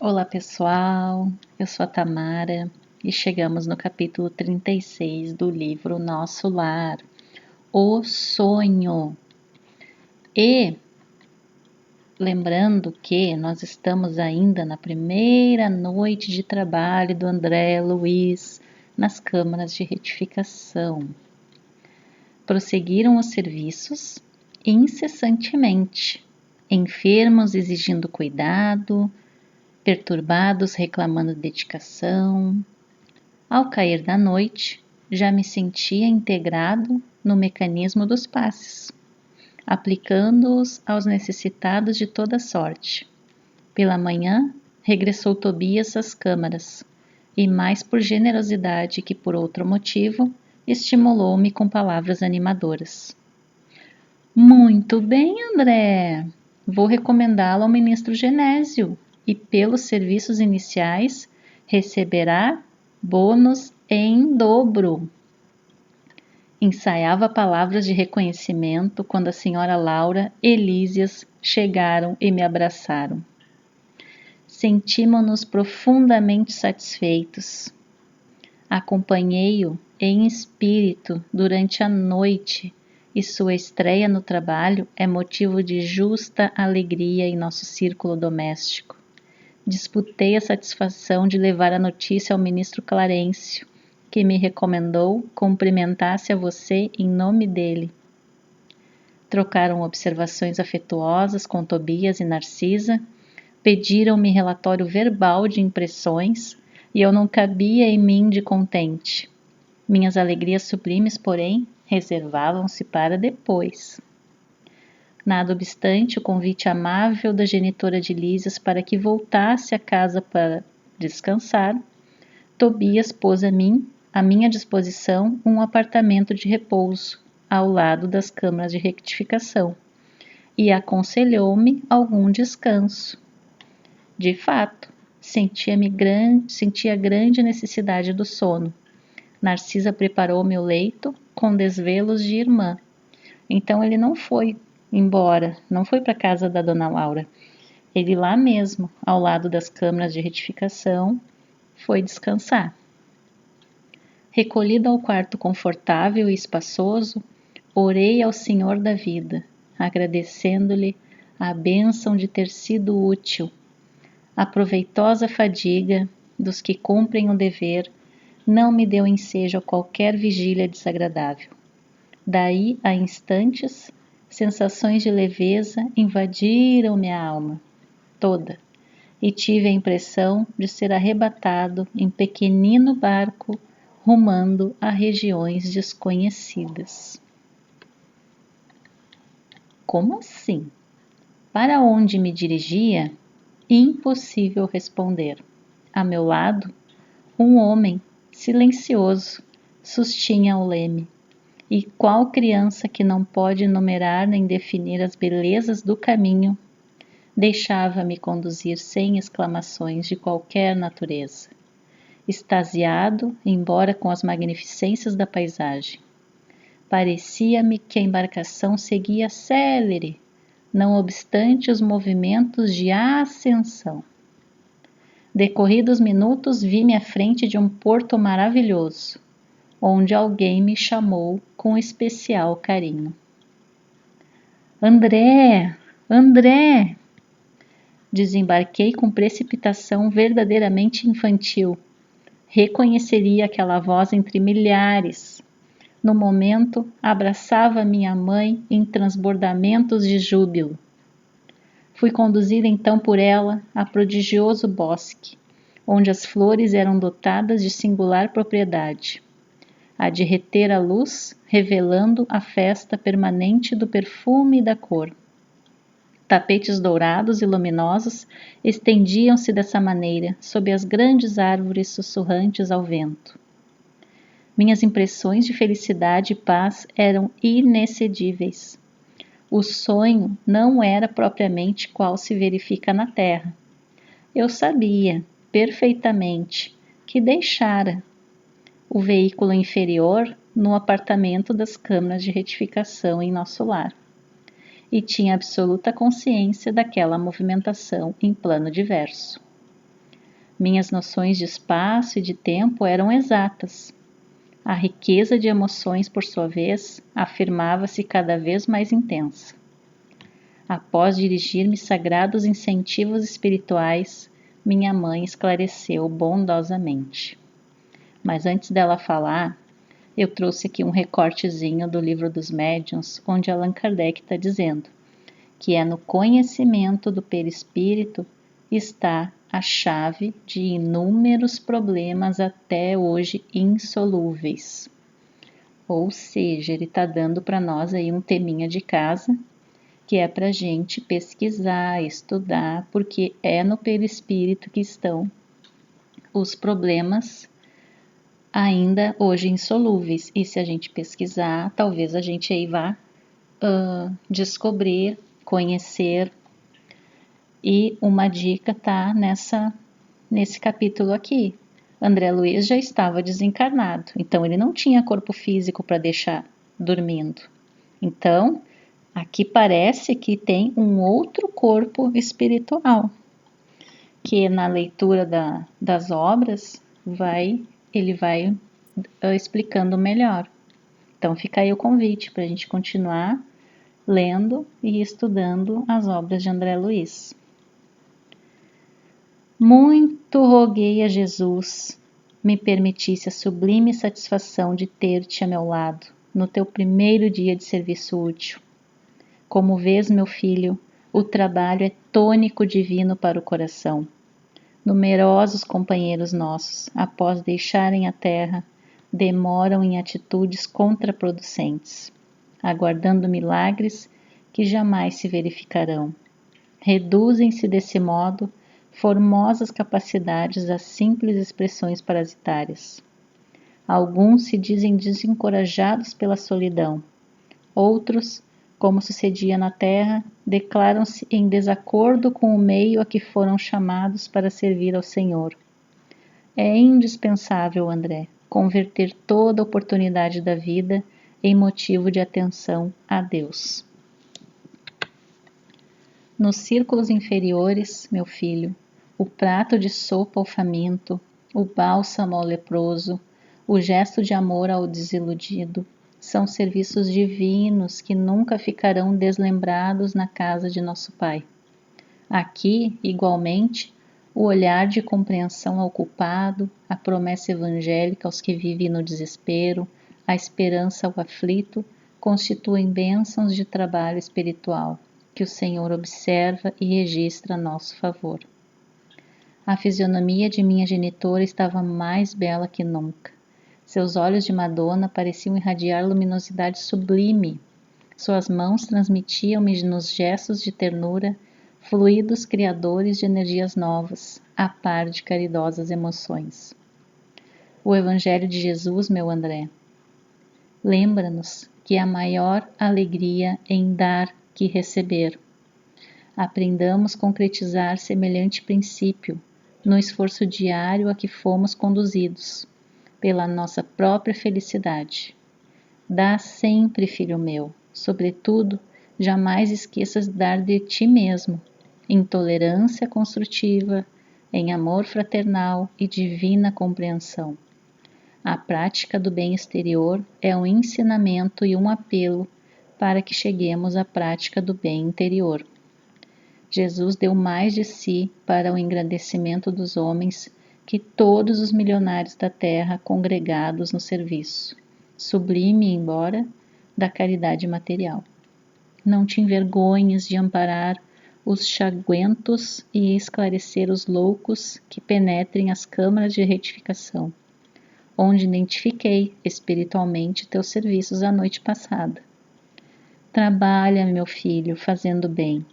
Olá pessoal, eu sou a Tamara e chegamos no capítulo 36 do livro Nosso Lar, O Sonho. E lembrando que nós estamos ainda na primeira noite de trabalho do André Luiz nas câmaras de retificação. Prosseguiram os serviços incessantemente, enfermos exigindo cuidado, perturbados reclamando dedicação. Ao cair da noite, já me sentia integrado no mecanismo dos passes, aplicando-os aos necessitados de toda sorte. Pela manhã, regressou Tobias às câmaras, e mais por generosidade que por outro motivo, estimulou-me com palavras animadoras. Muito bem, André! Vou recomendá-lo ao ministro Genésio e, pelos serviços iniciais, receberá bônus em dobro. Ensaiava palavras de reconhecimento quando a senhora Laura e Lísias chegaram e me abraçaram. Sentimos-nos profundamente satisfeitos. Acompanhei-o em espírito durante a noite e sua estreia no trabalho é motivo de justa alegria em nosso círculo doméstico. Disputei a satisfação de levar a notícia ao ministro Clarencio, que me recomendou cumprimentasse a você em nome dele. Trocaram observações afetuosas com Tobias e Narcisa, pediram-me relatório verbal de impressões e eu não cabia em mim de contente. Minhas alegrias sublimes, porém, reservavam-se para depois. Nada obstante o convite amável da genitora de Lísias para que voltasse a casa para descansar, Tobias pôs à minha disposição, um apartamento de repouso, ao lado das câmaras de rectificação, e aconselhou-me algum descanso. De fato, sentia grande necessidade do sono. Narcisa preparou meu leito com desvelos de irmã. Então ele não foi embora, não foi para a casa da dona Laura. Ele lá mesmo, ao lado das câmaras de retificação, foi descansar. Recolhido ao quarto confortável e espaçoso, orei ao Senhor da vida, agradecendo-lhe a bênção de ter sido útil. A proveitosa fadiga dos que cumprem o dever não me deu ensejo a qualquer vigília desagradável. Daí a instantes, sensações de leveza invadiram minha alma toda, e tive a impressão de ser arrebatado em pequenino barco rumando a regiões desconhecidas. Como assim? Para onde me dirigia? Impossível responder. A meu lado, um homem, silencioso, sustinha o leme. E qual criança que não pode enumerar nem definir as belezas do caminho, deixava-me conduzir sem exclamações de qualquer natureza, extasiado, embora com as magnificências da paisagem. Parecia-me que a embarcação seguia célere, não obstante os movimentos de ascensão. Decorridos minutos, vi-me à frente de um porto maravilhoso, onde alguém me chamou com especial carinho. André! André! Desembarquei com precipitação verdadeiramente infantil. Reconheceria aquela voz entre milhares. No momento, abraçava minha mãe em transbordamentos de júbilo. Fui conduzida então por ela a prodigioso bosque, onde as flores eram dotadas de singular propriedade, a de reter a luz, revelando a festa permanente do perfume e da cor. Tapetes dourados e luminosos estendiam-se dessa maneira sob as grandes árvores sussurrantes ao vento. Minhas impressões de felicidade e paz eram inexcedíveis. O sonho não era propriamente qual se verifica na terra. Eu sabia perfeitamente que deixara o veículo inferior no apartamento das câmaras de retificação em nosso lar, e tinha absoluta consciência daquela movimentação em plano diverso. Minhas noções de espaço e de tempo eram exatas. A riqueza de emoções, por sua vez, afirmava-se cada vez mais intensa. Após dirigir-me sagrados incentivos espirituais, minha mãe esclareceu bondosamente. Mas antes dela falar, eu trouxe aqui um recortezinho do Livro dos Médiuns, onde Allan Kardec está dizendo que é no conhecimento do perispírito está a chave de inúmeros problemas até hoje insolúveis. Ou seja, ele está dando para nós aí um teminha de casa, que é para a gente pesquisar, estudar, porque é no perispírito que estão os problemas ainda hoje insolúveis. E se a gente pesquisar, talvez a gente aí vá descobrir, conhecer. E uma dica tá nesse capítulo aqui. André Luiz já estava desencarnado, então ele não tinha corpo físico para deixar dormindo. Então, aqui parece que tem um outro corpo espiritual, que na leitura das obras ele vai explicando melhor. Então fica aí o convite para a gente continuar lendo e estudando as obras de André Luiz. Muito roguei a Jesus me permitisse a sublime satisfação de ter-te a meu lado no teu primeiro dia de serviço útil. Como vês, meu filho, o trabalho é tônico divino para o coração. Numerosos companheiros nossos, após deixarem a terra, demoram em atitudes contraproducentes, aguardando milagres que jamais se verificarão. Reduzem-se desse modo formosas capacidades a simples expressões parasitárias. Alguns se dizem desencorajados pela solidão. Outros, como sucedia na terra, declaram-se em desacordo com o meio a que foram chamados para servir ao Senhor. É indispensável, André, converter toda oportunidade da vida em motivo de atenção a Deus. Nos círculos inferiores, meu filho, o prato de sopa ao faminto, o bálsamo ao leproso, o gesto de amor ao desiludido, são serviços divinos que nunca ficarão deslembrados na casa de nosso Pai. Aqui, igualmente, o olhar de compreensão ao culpado, a promessa evangélica aos que vivem no desespero, a esperança ao aflito, constituem bênçãos de trabalho espiritual, que o Senhor observa e registra a nosso favor. A fisionomia de minha genitora estava mais bela que nunca. Seus olhos de Madonna pareciam irradiar luminosidade sublime. Suas mãos transmitiam-me nos gestos de ternura fluidos criadores de energias novas, a par de caridosas emoções. O Evangelho de Jesus, meu André, lembra-nos que há maior alegria em dar que receber. Aprendamos concretizar semelhante princípio no esforço diário a que fomos conduzidos, pela nossa própria felicidade. Dá sempre, filho meu, sobretudo, jamais esqueças de dar de ti mesmo, em tolerância construtiva, em amor fraternal e divina compreensão. A prática do bem exterior é um ensinamento e um apelo para que cheguemos à prática do bem interior. Jesus deu mais de si para o engrandecimento dos homens que todos os milionários da terra congregados no serviço, sublime embora, da caridade material. Não te envergonhes de amparar os chaguentos e esclarecer os loucos que penetrem as câmaras de retificação, onde identifiquei espiritualmente teus serviços a noite passada. Trabalha, meu filho, fazendo bem,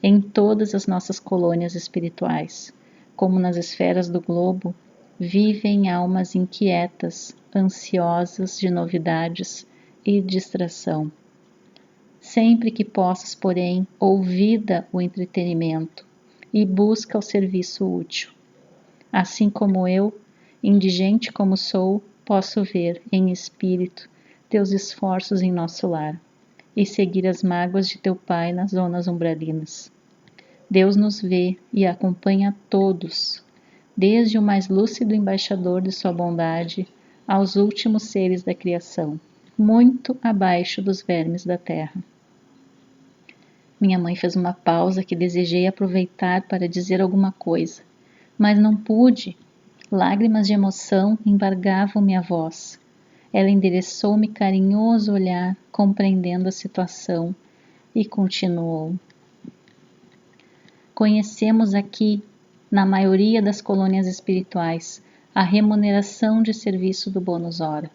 em todas as nossas colônias espirituais, como nas esferas do globo, vivem almas inquietas, ansiosas de novidades e distração. Sempre que possas, porém, ouvida o entretenimento e busca o serviço útil. Assim como eu, indigente como sou, posso ver, em espírito, teus esforços em nosso lar e seguir as mágoas de teu Pai nas zonas umbralinas. Deus nos vê e acompanha todos, desde o mais lúcido embaixador de sua bondade aos últimos seres da criação, muito abaixo dos vermes da terra. Minha mãe fez uma pausa que desejei aproveitar para dizer alguma coisa, mas não pude. Lágrimas de emoção embargavam minha voz. Ela endereçou-me carinhoso olhar, compreendendo a situação, e continuou. Conhecemos aqui, na maioria das colônias espirituais, a remuneração de serviço do bônus hora.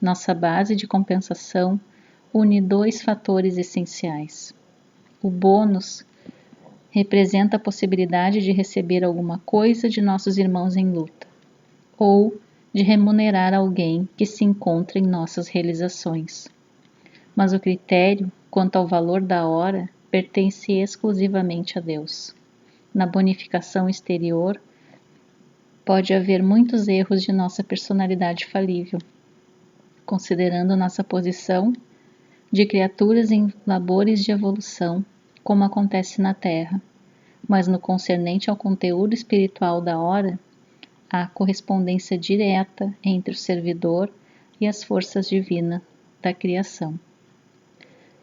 Nossa base de compensação une dois fatores essenciais. O bônus representa a possibilidade de receber alguma coisa de nossos irmãos em luta, ou de remunerar alguém que se encontra em nossas realizações. Mas o critério quanto ao valor da hora pertence exclusivamente a Deus. Na bonificação exterior, pode haver muitos erros de nossa personalidade falível, considerando nossa posição de criaturas em labores de evolução, como acontece na Terra, mas no concernente ao conteúdo espiritual da hora, há correspondência direta entre o servidor e as forças divinas da criação.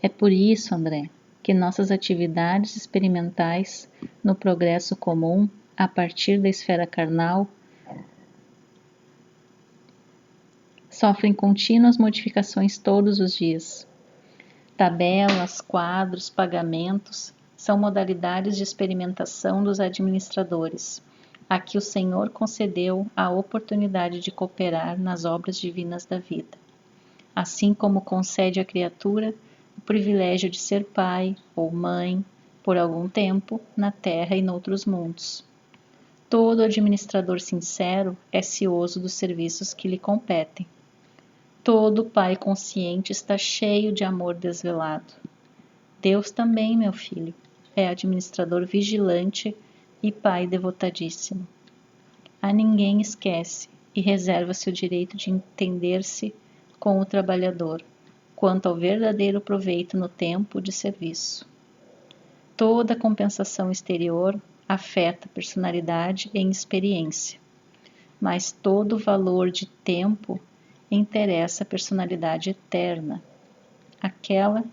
É por isso, André, que nossas atividades experimentais no progresso comum, a partir da esfera carnal, sofrem contínuas modificações todos os dias. Tabelas, quadros, pagamentos são modalidades de experimentação dos administradores, a que o Senhor concedeu a oportunidade de cooperar nas obras divinas da vida, assim como concede à criatura o privilégio de ser pai ou mãe, por algum tempo, na Terra e noutros mundos. Todo administrador sincero é cioso dos serviços que lhe competem. Todo pai consciente está cheio de amor desvelado. Deus também, meu filho, é administrador vigilante e pai devotadíssimo. A ninguém esquece e reserva-se o direito de entender-se com o trabalhador, quanto ao verdadeiro proveito no tempo de serviço. Toda compensação exterior afeta a personalidade em experiência, mas todo valor de tempo interessa a personalidade eterna, aquela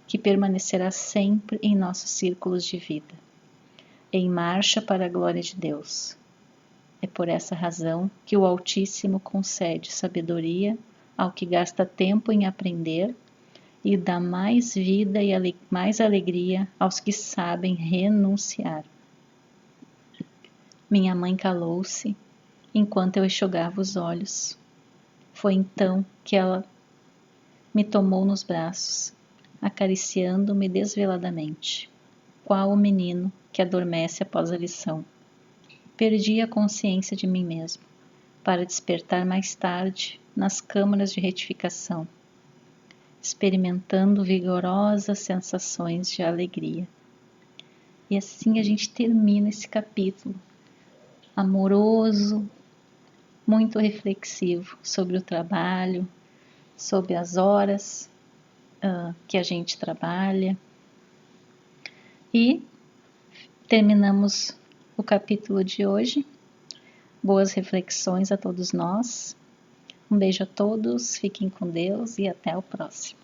que permanecerá sempre em nossos círculos de vida, em marcha para a glória de Deus. É por essa razão que o Altíssimo concede sabedoria ao que gasta tempo em aprender e dá mais vida e mais alegria aos que sabem renunciar. Minha mãe calou-se enquanto eu enxugava os olhos. Foi então que ela me tomou nos braços, acariciando-me desveladamente, qual o menino que adormece após a lição. Perdi a consciência de mim mesmo, para despertar mais tarde nas câmaras de retificação, experimentando vigorosas sensações de alegria. E assim a gente termina esse capítulo amoroso, muito reflexivo sobre o trabalho, sobre as horas que a gente trabalha. E terminamos o capítulo de hoje. Boas reflexões a todos nós. Um beijo a todos, fiquem com Deus e até o próximo.